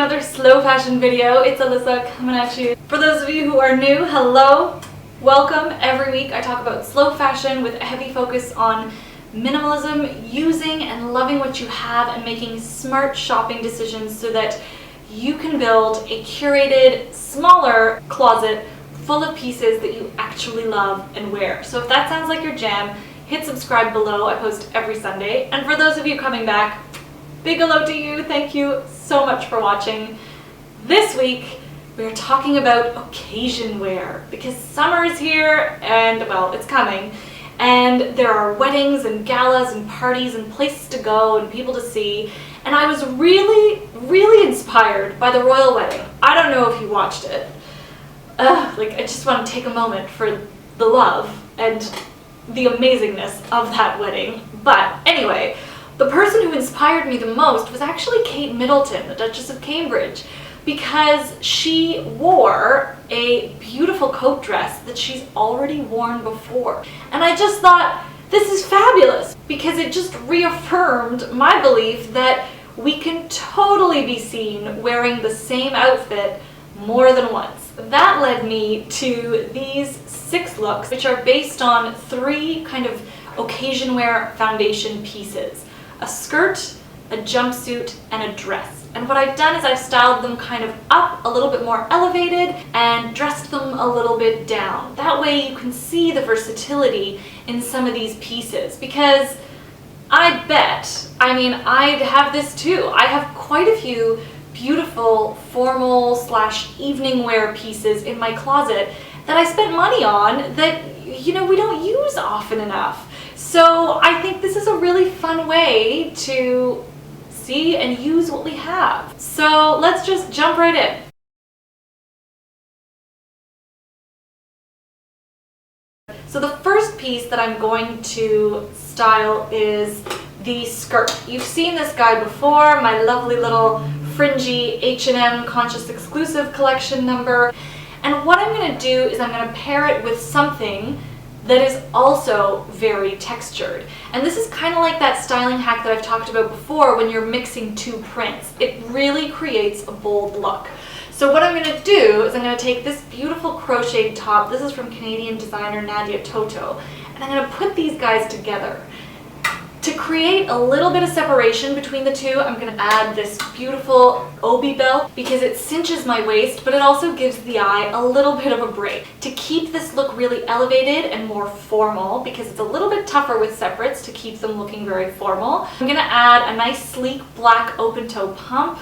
another slow fashion video. It's Alyssa coming at you. For those of you who are new, hello, welcome. Every week I talk about slow fashion with a heavy focus on minimalism, using and loving what you have and making smart shopping decisions so that you can build a curated, smaller closet full of pieces that you actually love and wear. So if that sounds like your jam, hit subscribe below. I post every Sunday. And for those of you coming back, big hello to you. Thank you so much for watching. This week, we're talking about occasion wear because summer is here and, well, it's coming. And there are weddings and galas and parties and places to go and people to see. And I was really inspired by the royal wedding. I don't know if you watched it. I just want to take a moment for the love and the amazingness of that wedding. But anyway, the person who inspired me the most was actually Kate Middleton, the Duchess of Cambridge, because she wore a beautiful coat dress that she's already worn before. And I just thought, this is fabulous, because it just reaffirmed my belief that we can totally be seen wearing the same outfit more than once. That led me to these 6 looks, which are based on 3 kind of occasion wear foundation pieces: a skirt, a jumpsuit, and a dress. And what I've done is I've styled them kind of up, a little bit more elevated, and dressed them a little bit down. That way you can see the versatility in some of these pieces, because I bet, I'd have this too. I have quite a few beautiful formal / evening wear pieces in my closet that I spent money on that, we don't use often enough. So I think this is a really fun way to see and use what we have. So let's just jump right in. So the first piece that I'm going to style is the skirt. You've seen this guy before, my lovely little fringy H&M Conscious Exclusive collection number. And what I'm going to do is I'm going to pair it with something that is also very textured. And this is kind of like that styling hack that I've talked about before when you're mixing 2 prints. It really creates a bold look. So what I'm going to do is I'm going to take this beautiful crocheted top. This is from Canadian designer Nadia Toto. And I'm going to put these guys together. To create a little bit of separation between the two, I'm going to add this beautiful obi belt because it cinches my waist, but it also gives the eye a little bit of a break. To keep this look really elevated and more formal, because it's a little bit tougher with separates to keep them looking very formal, I'm going to add a nice sleek black open toe pump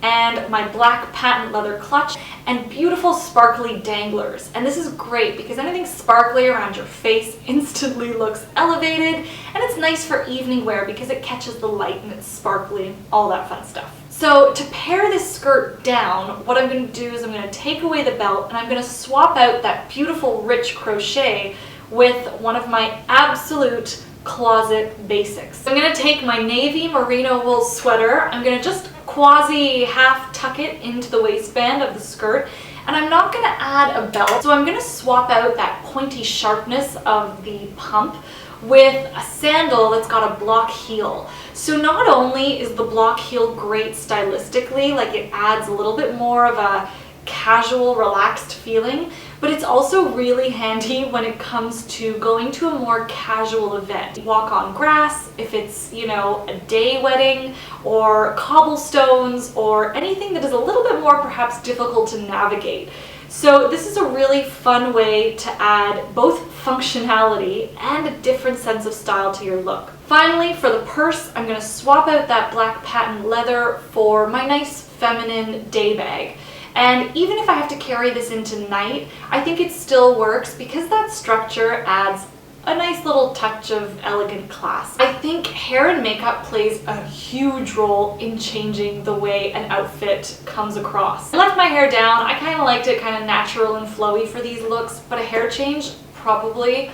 and my black patent leather clutch and beautiful sparkly danglers. And this is great because anything sparkly around your face instantly looks elevated, and it's nice for evening wear because it catches the light and it's sparkly, all that fun stuff. So to pair this skirt down, what I'm going to do is I'm going to take away the belt and I'm going to swap out that beautiful rich crochet with one of my absolute closet basics. I'm going to take my navy merino wool sweater, I'm going to just quasi half tuck it into the waistband of the skirt, and I'm not going to add a belt, so I'm going to swap out that pointy sharpness of the pump with a sandal that's got a block heel. So not only is the block heel great stylistically, like it adds a little bit more of a casual, relaxed feeling, but it's also really handy when it comes to going to a more casual event. Walk on grass, if it's, a day wedding, or cobblestones, or anything that is a little bit more perhaps difficult to navigate. So this is a really fun way to add both functionality and a different sense of style to your look. Finally, for the purse, I'm going to swap out that black patent leather for my nice feminine day bag. And even if I have to carry this into night, I think it still works because that structure adds a nice little touch of elegant class. I think hair and makeup plays a huge role in changing the way an outfit comes across. I left my hair down. I kind of liked it kind of natural and flowy for these looks, but a hair change probably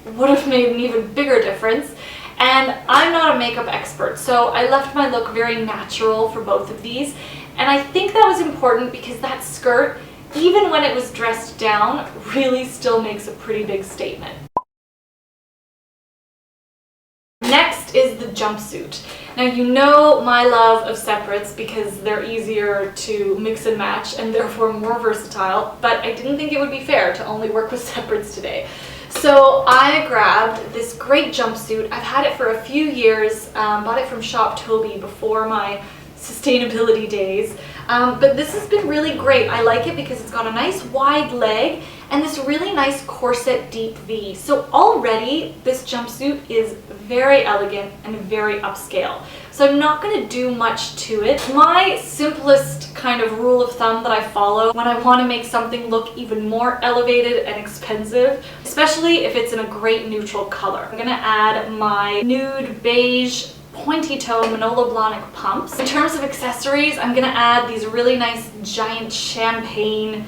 would have made an even bigger difference. And I'm not a makeup expert, so I left my look very natural for both of these. And I think that was important because that skirt, even when it was dressed down, really still makes a pretty big statement. Next is the jumpsuit. Now you know my love of separates because they're easier to mix and match and therefore more versatile, but I didn't think it would be fair to only work with separates today. So I grabbed this great jumpsuit. I've had it for a few years, bought it from Shop Toby before my sustainability days, but this has been really great. I like it because it's got a nice wide leg and this really nice corset deep V. So already this jumpsuit is very elegant and very upscale. So I'm not going to do much to it. My simplest kind of rule of thumb that I follow when I want to make something look even more elevated and expensive, especially if it's in a great neutral color. I'm going to add my nude beige pointy toe Manolo Blahnik pumps. In terms of accessories, I'm going to add these really nice giant champagne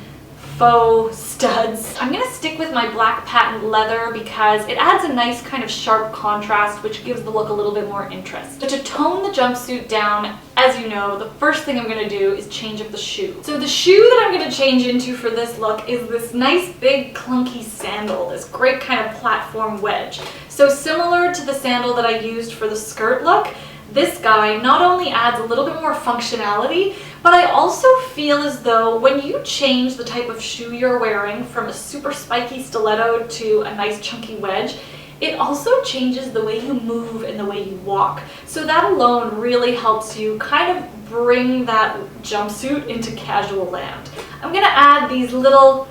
faux studs. I'm going to stick with my black patent leather because it adds a nice kind of sharp contrast which gives the look a little bit more interest. But to tone the jumpsuit down, as you know, the first thing I'm going to do is change up the shoe. So the shoe that I'm going to change into for this look is this nice big clunky sandal, this great kind of platform wedge. So similar to the sandal that I used for the skirt look, this guy not only adds a little bit more functionality, but I also feel as though when you change the type of shoe you're wearing from a super spiky stiletto to a nice chunky wedge, it also changes the way you move and the way you walk. So that alone really helps you kind of bring that jumpsuit into casual land. I'm going to add these little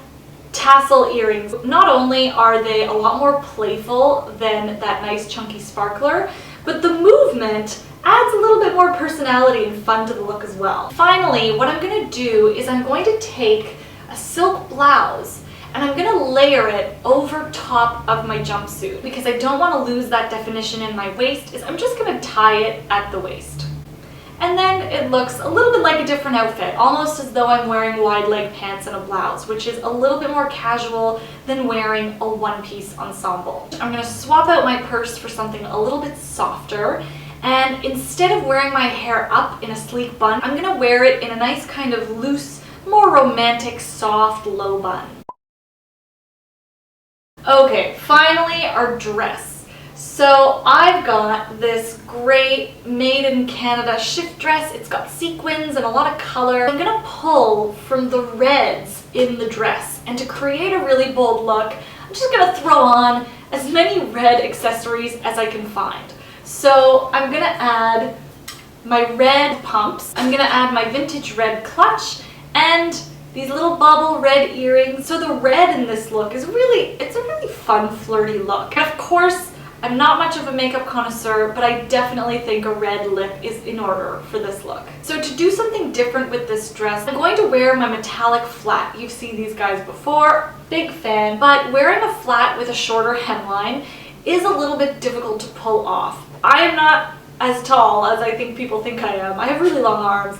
tassel earrings. Not only are they a lot more playful than that nice chunky sparkler, but the movement adds a little bit more personality and fun to the look as well. Finally, what I'm going to do is I'm going to take a silk blouse and I'm going to layer it over top of my jumpsuit. Because I don't want to lose that definition in my waist, is I'm just going to tie it at the waist. And then it looks a little bit like a different outfit, almost as though I'm wearing wide leg pants and a blouse, which is a little bit more casual than wearing a one-piece ensemble. I'm going to swap out my purse for something a little bit softer, and instead of wearing my hair up in a sleek bun, I'm going to wear it in a nice kind of loose, more romantic, soft, low bun. Okay, finally our dress. So I've got this great made in Canada shift dress. It's got sequins and a lot of color. I'm gonna pull from the reds in the dress, and to create a really bold look, I'm just gonna throw on as many red accessories as I can find. So I'm gonna add my red pumps, I'm gonna add my vintage red clutch, and these little bubble red earrings. So the red in this look is it's a really fun, flirty look. And of course, I'm not much of a makeup connoisseur, but I definitely think a red lip is in order for this look. So to do something different with this dress, I'm going to wear my metallic flat. You've seen these guys before, big fan, but wearing a flat with a shorter hemline is a little bit difficult to pull off. I am not as tall as I think people think I am. I have really long arms.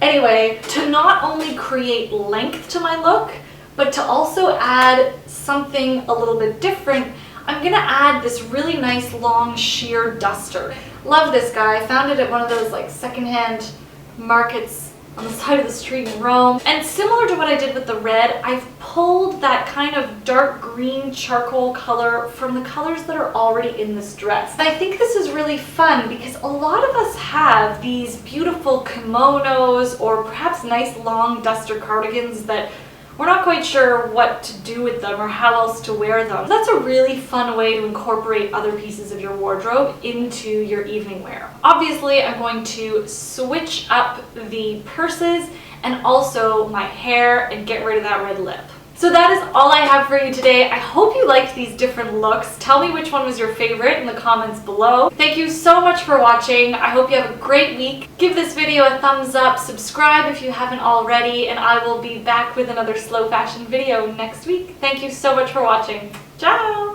Anyway, to not only create length to my look, but to also add something a little bit different, I'm gonna add this really nice long sheer duster. Love this guy. I found it at one of those like secondhand markets on the side of the street in Rome. And similar to what I did with the red, I've pulled that kind of dark green charcoal color from the colors that are already in this dress. And I think this is really fun because a lot of us have these beautiful kimonos or perhaps nice long duster cardigans that we're not quite sure what to do with them or how else to wear them. That's a really fun way to incorporate other pieces of your wardrobe into your evening wear. Obviously, I'm going to switch up the purses and also my hair and get rid of that red lip. So that is all I have for you today. I hope you liked these different looks. Tell me which one was your favorite in the comments below. Thank you so much for watching. I hope you have a great week. Give this video a thumbs up, subscribe if you haven't already, and I will be back with another slow fashion video next week. Thank you so much for watching. Ciao!